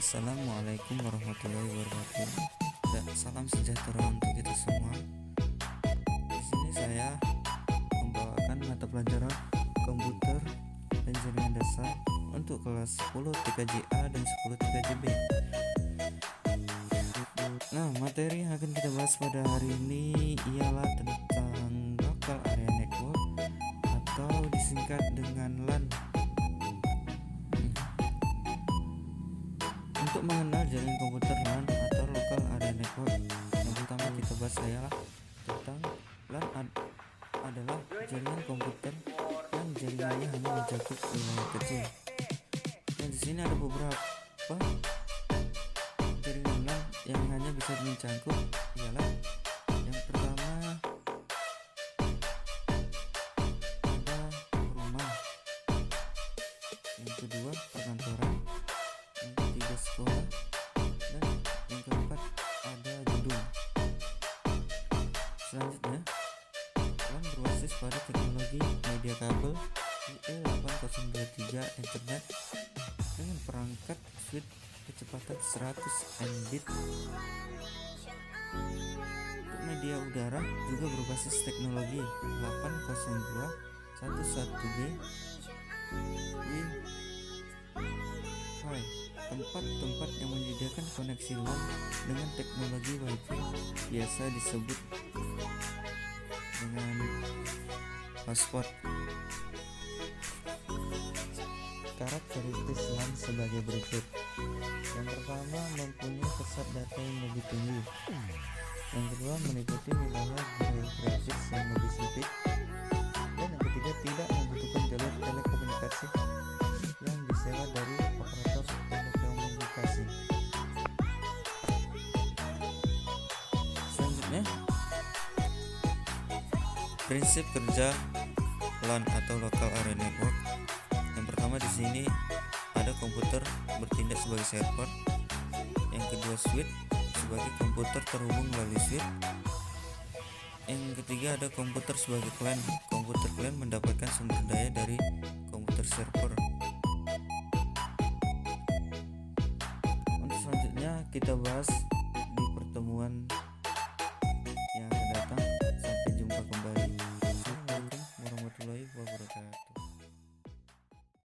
Assalamualaikum warahmatullahi wabarakatuh. Dan salam sejahtera untuk kita semua. Di sini saya membawakan mata pelajaran komputer dan jaringan dasar untuk kelas 10 3JA dan 10 3JB. Nah, materi yang akan kita bahas pada hari ini ialah tentang local area network atau disingkat dengan LAN. Untuk mengenal jaringan komputer LAN atau local area network, yang pertama kita bahas ialah tentang LAN adalah jaringan komputer yang jaringannya hanya mencakup wilayah kecil. Dan di sini ada beberapa jaringan LAN yang hanya bisa mencakup ialah yang pertama ada rumah, yang kedua perkantoran, yang ketiga sekolah, dan yang keempat ada gedung. Selanjutnya, LAN berbasis pada teknologi media kabel IP8023 Ethernet dengan perangkat switch kecepatan 100 Mbit. Untuk media udara juga berbasis teknologi 802.11b Wi-Fi. Tempat-tempat yang menyediakan koneksi LAN dengan teknologi Wi-Fi biasa disebut dengan hotspot. Karakteristik LAN sebagai berikut. Yang pertama, mempunyai pusat data yang lebih tinggi. Yang kedua, meliputi wilayah geografis yang lebih sempit. Dan yang ketiga, tidak membutuhkan jalur telekomunikasi yang disewa dari operator telekomunikasi. Selanjutnya, prinsip kerja LAN atau local area network. Yang pertama di sini ada komputer bertindak sebagai server. Yang kedua, switch sebagai komputer terhubung melalui switch. Yang ketiga ada komputer sebagai client. Komputer client mendapatkan sumber daya dari komputer server. Untuk selanjutnya kita bahas di pertemuan